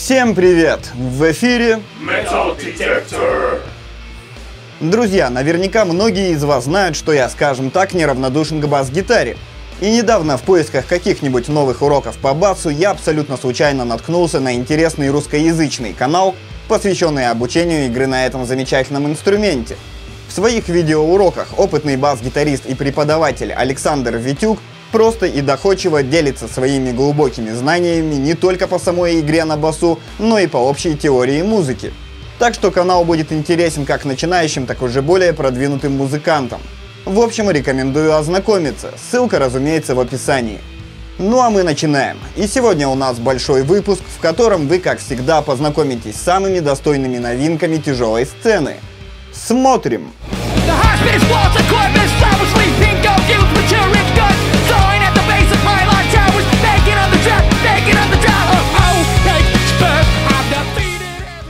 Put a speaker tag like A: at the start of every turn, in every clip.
A: Всем привет! В эфире
B: Metal Detector.
A: Друзья, наверняка многие из вас знают, что я, скажем так, неравнодушен к бас-гитаре. И недавно в поисках каких-нибудь новых уроков по басу я абсолютно случайно наткнулся на интересный русскоязычный канал, посвященный обучению игры на этом замечательном инструменте. В своих видеоуроках опытный бас-гитарист и преподаватель Александр Витюк просто и доходчиво делится своими глубокими знаниями не только по самой игре на басу, но и по общей теории музыки. Так что канал будет интересен как начинающим, так и уже более продвинутым музыкантам. В общем, рекомендую ознакомиться, ссылка, разумеется, в описании. Ну а мы начинаем. И сегодня у нас большой выпуск, в котором вы, как всегда, познакомитесь с самыми достойными новинками тяжелой сцены. Смотрим!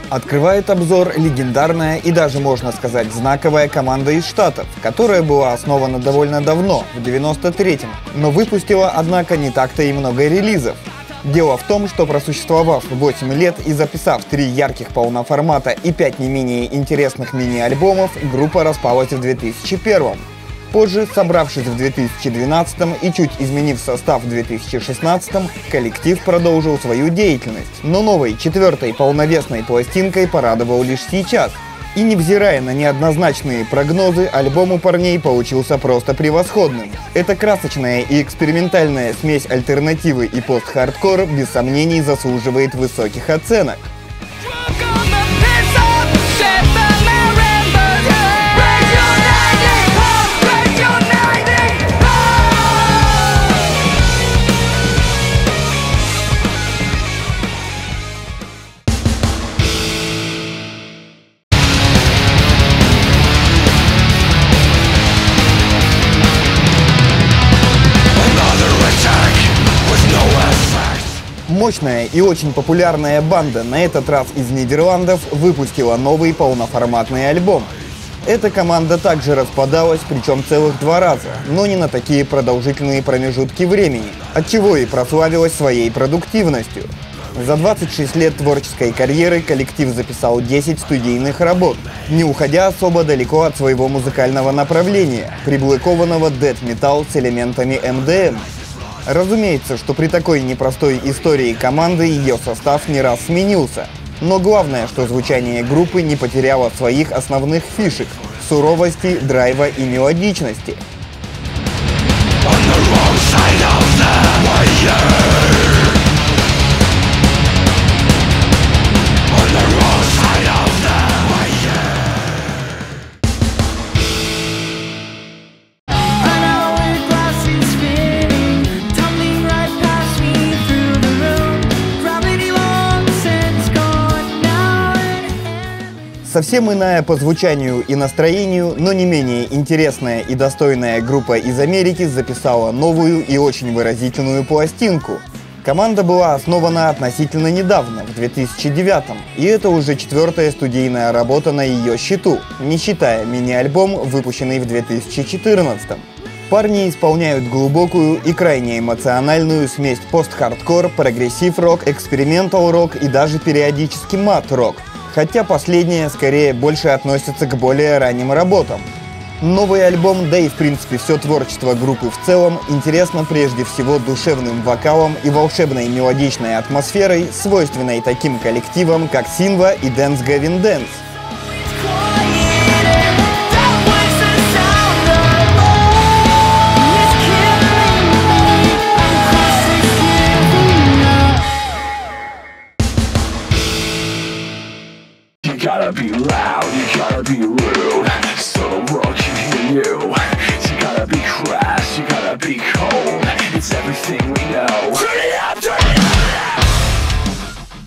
A: Открывает обзор легендарная и даже, можно сказать, знаковая команда из Штатов, которая была основана довольно давно, в 93-м, но выпустила, однако, не так-то и много релизов. Дело в том, что просуществовав 8 лет и записав 3 ярких полноформата и 5 не менее интересных мини-альбомов, группа распалась в 2001-м. Позже, собравшись в 2012-м и чуть изменив состав в 2016-м, коллектив продолжил свою деятельность, но новой, 4-й полновесной пластинкой порадовал лишь сейчас. И невзирая на неоднозначные прогнозы, альбом у парней получился просто превосходным. Эта красочная и экспериментальная смесь альтернативы и пост-хардкор без сомнений заслуживает высоких оценок. Мощная и очень популярная банда, на этот раз из Нидерландов, выпустила новый полноформатный альбом. Эта команда также распадалась, причем целых 2 раза, но не на такие продолжительные промежутки времени, отчего и прославилась своей продуктивностью. За 26 лет творческой карьеры коллектив записал 10 студийных работ, не уходя особо далеко от своего музыкального направления, приблокованного дэт-метал с элементами МДМ. Разумеется, что при такой непростой истории команды ее состав не раз сменился. Но главное, что звучание группы не потеряло своих основных фишек – суровости, драйва и мелодичности. Совсем иная по звучанию и настроению, но не менее интересная и достойная группа из Америки записала новую и очень выразительную пластинку. Команда была основана относительно недавно, в 2009-м, и это уже 4-я студийная работа на ее счету, не считая мини-альбом, выпущенный в 2014-м. Парни исполняют глубокую и крайне эмоциональную смесь пост-хардкор, прогрессив-рок, экспериментал-рок и даже периодически мат-рок. Хотя последнее скорее больше относится к более ранним работам. Новый альбом, да и в принципе все творчество группы в целом, интересно прежде всего душевным вокалом и волшебной мелодичной атмосферой, свойственной таким коллективам, как Синва и Dance Gavin Dance.
B: Gotta be loud, you gotta be rude, so the world can hear you. You gotta be crass, you gotta be cold, it's everything we know.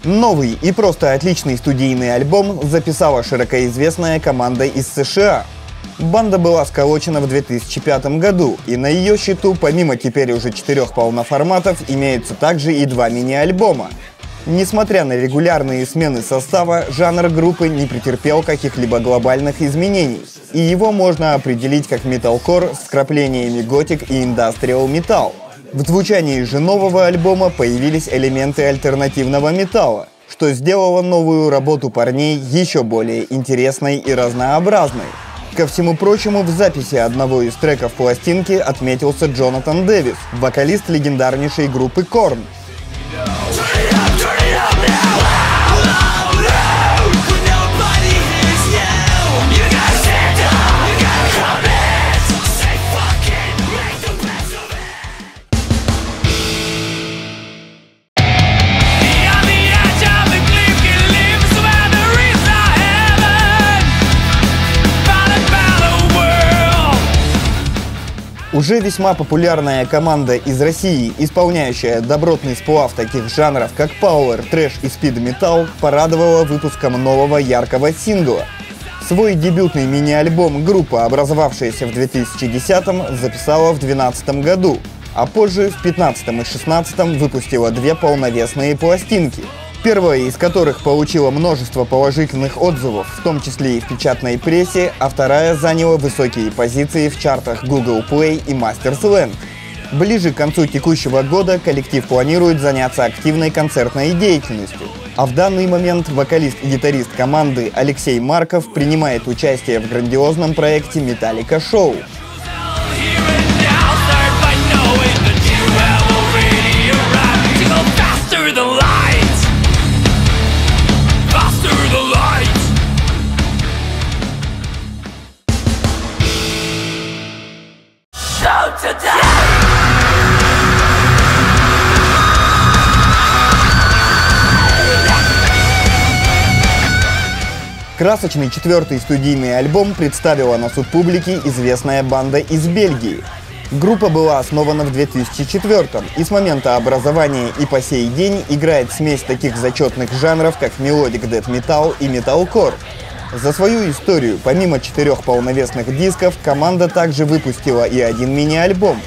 A: Новый и просто отличный студийный альбом записала широкоизвестная команда из США. Банда была сколочена в 2005 году, и на ее счету, помимо теперь уже 4 полноформатов, имеются также и 2 мини-альбома. Несмотря на регулярные смены состава, жанр группы не претерпел каких-либо глобальных изменений, и его можно определить как металкор с вкраплениями готик и индастриал металл. В звучании же нового альбома появились элементы альтернативного металла. что сделало новую работу парней еще более интересной и разнообразной. Ко всему прочему, в записи одного из треков пластинки отметился Джонатан Дэвис, вокалист легендарнейшей группы Korn. Уже весьма популярная команда из России, исполняющая добротный сплав таких жанров, как Power, Трэш и Speed Metal, порадовала выпуском нового яркого сингла. Свой дебютный мини-альбом группа, образовавшаяся в 2010-м, записала в 2012 году, а позже в 2015 и 2016 выпустила две полновесные пластинки. Первая из которых получила множество положительных отзывов, в том числе и в печатной прессе, а вторая заняла высокие позиции в чартах Google Play и Mastersland. Ближе к концу текущего года коллектив планирует заняться активной концертной деятельностью. А в данный момент вокалист и гитарист команды Алексей Марков принимает участие в грандиозном проекте Metallica Show. Красочный четвертый студийный альбом представила на суд публики известная банда из Бельгии. Группа была основана в 2004-м и с момента образования и по сей день играет смесь таких зачетных жанров, как мелодик дэт метал и металкор. За свою историю, помимо 4 полновесных дисков, команда также выпустила и один мини-альбом.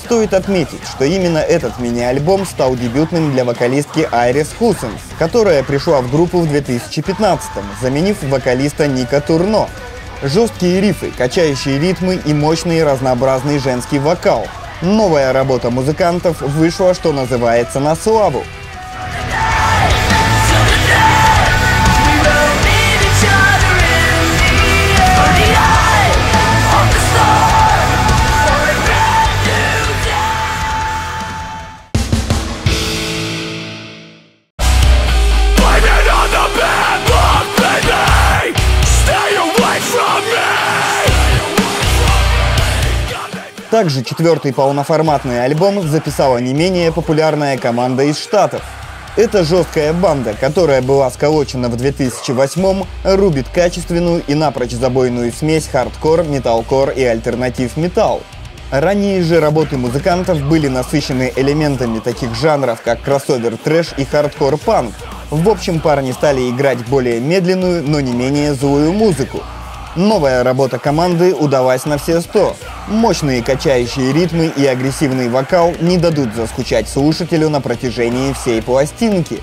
A: Стоит отметить, что именно этот мини-альбом стал дебютным для вокалистки Айрис Хусенс, которая пришла в группу в 2015-м, заменив вокалиста Ника Турно. Жесткие рифы, качающие ритмы и мощный разнообразный женский вокал. Новая работа музыкантов вышла, что называется, на славу. Также четвертый полноформатный альбом записала не менее популярная команда из Штатов. Эта жесткая банда, которая была сколочена в 2008-м, рубит качественную и напрочь забойную смесь хардкор, металкор и альтернатив-металл. Ранние же работы музыкантов были насыщены элементами таких жанров, как кроссовер трэш и хардкор-панк. В общем, парни стали играть более медленную, но не менее злую музыку. Новая работа команды удалась на все 100. Мощные качающие ритмы и агрессивный вокал не дадут заскучать слушателю на протяжении всей пластинки.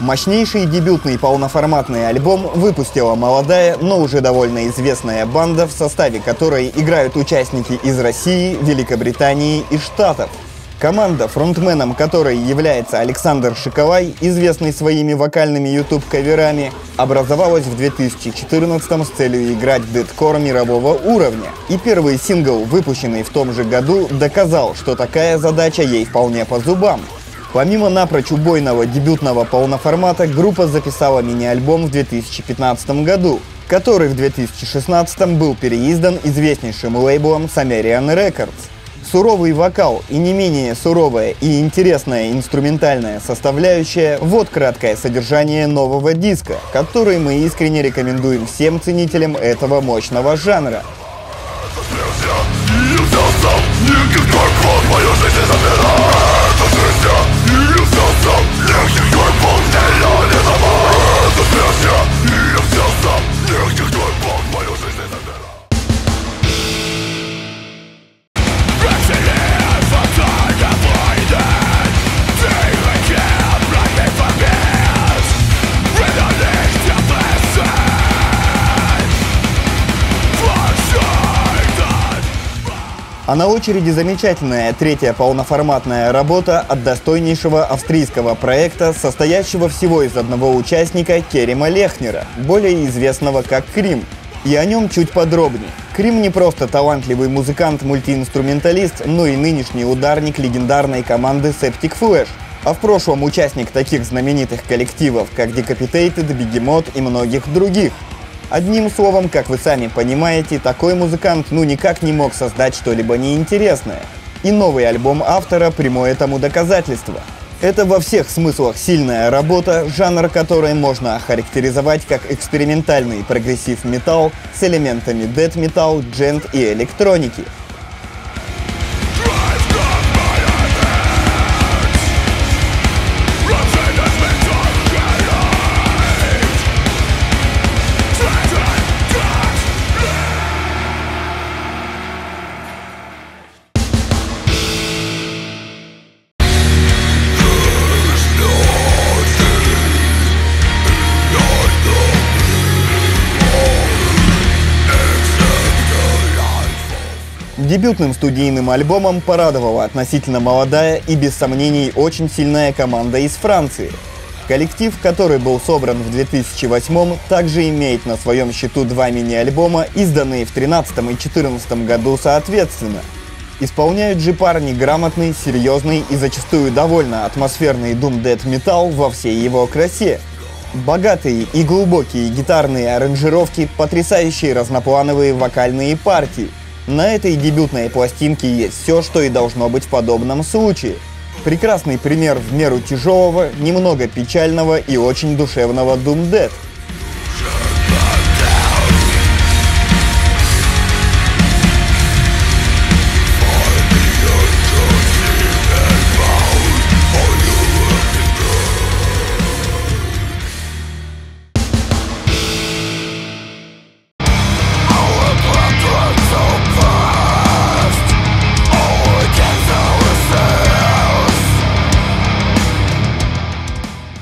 A: Мощнейший дебютный полноформатный альбом выпустила молодая, но уже довольно известная банда, в составе которой играют участники из России, Великобритании и Штатов. Команда, фронтменом которой является Александр Шиковай, известный своими вокальными YouTube-каверами, образовалась в 2014-м с целью играть дэткор мирового уровня. И первый сингл, выпущенный в том же году, доказал, что такая задача ей вполне по зубам. Помимо напрочь убойного дебютного полноформата, группа записала мини-альбом в 2015 году, который в 2016 был переиздан известнейшим лейблом Sumerian Records. Суровый вокал и не менее суровая и интересная инструментальная составляющая – вот краткое содержание нового диска, который мы искренне рекомендуем всем ценителям этого мощного жанра.
B: Легких твой пол, не забыл,
A: А на очереди замечательная третья полноформатная работа от достойнейшего австрийского проекта, состоящего всего из одного участника Керема Лехнера, более известного как Крим. И о нем чуть подробнее. Крим не просто талантливый музыкант-мультиинструменталист, но и нынешний ударник легендарной команды Septic Flesh, а в прошлом участник таких знаменитых коллективов, как Decapitated, Behemoth и многих других. Одним словом, как вы сами понимаете, такой музыкант никак не мог создать что-либо неинтересное. И новый альбом автора – прямое тому доказательство. Это во всех смыслах сильная работа, жанр которой можно охарактеризовать как экспериментальный прогрессив-металл с элементами дэт-металл, джент и электроники. Дебютным студийным альбомом порадовала относительно молодая и без сомнений очень сильная команда из Франции. Коллектив, который был собран в 2008-м, также имеет на своем счету 2 мини-альбома, изданные в 2013 и 2014 году соответственно. Исполняют же парни грамотный, серьезный и зачастую довольно атмосферный дум-дэт-металл во всей его красе. Богатые и глубокие гитарные аранжировки, потрясающие разноплановые вокальные партии. На этой дебютной пластинке есть все, что и должно быть в подобном случае. Прекрасный пример в меру тяжелого, немного печального и очень душевного дум-дэт.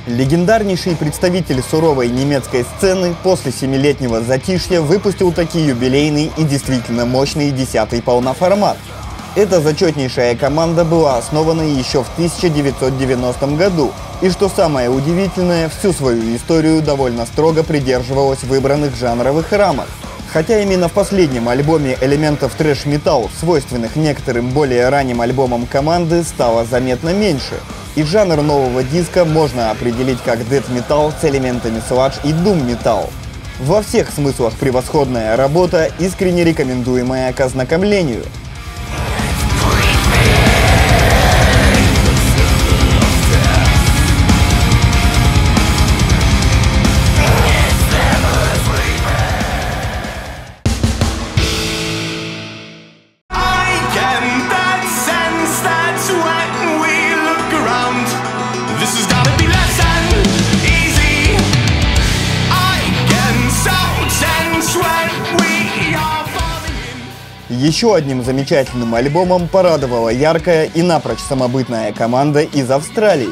A: Легендарнейший представитель суровой немецкой сцены после 7-летнего затишья выпустил таки юбилейный и действительно мощный 10-й полноформат. Эта зачетнейшая команда была основана еще в 1990 году, и что самое удивительное, всю свою историю довольно строго придерживалась выбранных жанровых рамок. Хотя именно в последнем альбоме элементов трэш-металл, свойственных некоторым более ранним альбомам команды, стало заметно меньше. И жанр нового диска можно определить как дэт-металл с элементами сладж и дум-металл. Во всех смыслах превосходная работа, искренне рекомендуемая к ознакомлению. Еще одним замечательным альбомом порадовала яркая и напрочь самобытная команда из Австралии.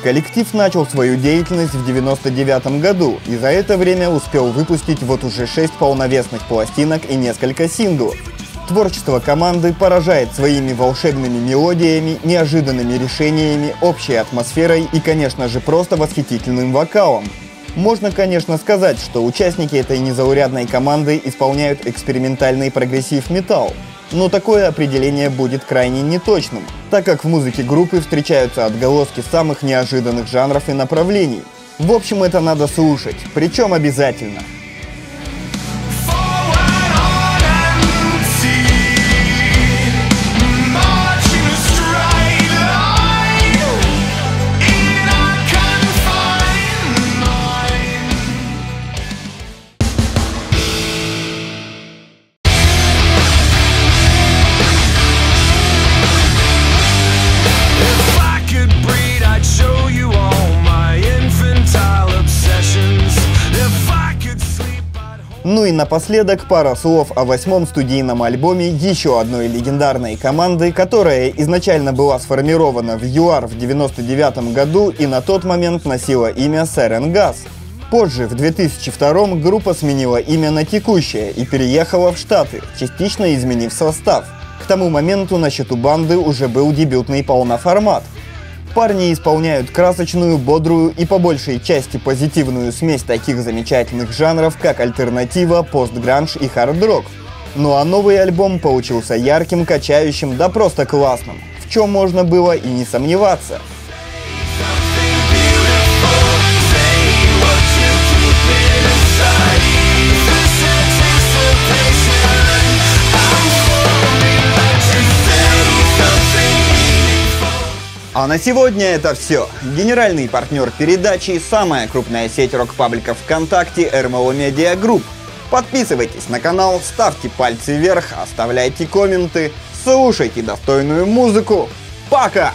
A: Коллектив начал свою деятельность в 1999 году и за это время успел выпустить вот уже 6 полновесных пластинок и несколько синглов. Творчество команды поражает своими волшебными мелодиями, неожиданными решениями, общей атмосферой и, конечно же, просто восхитительным вокалом. Можно, конечно, сказать, что участники этой незаурядной команды исполняют экспериментальный прогрессив-металл, но такое определение будет крайне неточным, так как в музыке группы встречаются отголоски самых неожиданных жанров и направлений. В общем, это надо слушать, причем обязательно. Ну и напоследок пара слов о 8-м студийном альбоме еще одной легендарной команды, которая изначально была сформирована в ЮАР в 1999 году и на тот момент носила имя Sarin Gas. Позже, в 2002 группа сменила имя на текущее и переехала в Штаты, частично изменив состав. К тому моменту на счету банды уже был дебютный полноформат. Парни исполняют красочную, бодрую и по большей части позитивную смесь таких замечательных жанров, как альтернатива, постгранж и хард-рок. Ну а новый альбом получился ярким, качающим, да просто классным, в чем можно было и не сомневаться. А на сегодня это все. Генеральный партнер передачи – самая крупная сеть рок-пабликов ВКонтакте РМЛ Медиа Групп. Подписывайтесь на канал, ставьте пальцы вверх, оставляйте комменты, слушайте достойную музыку. Пока!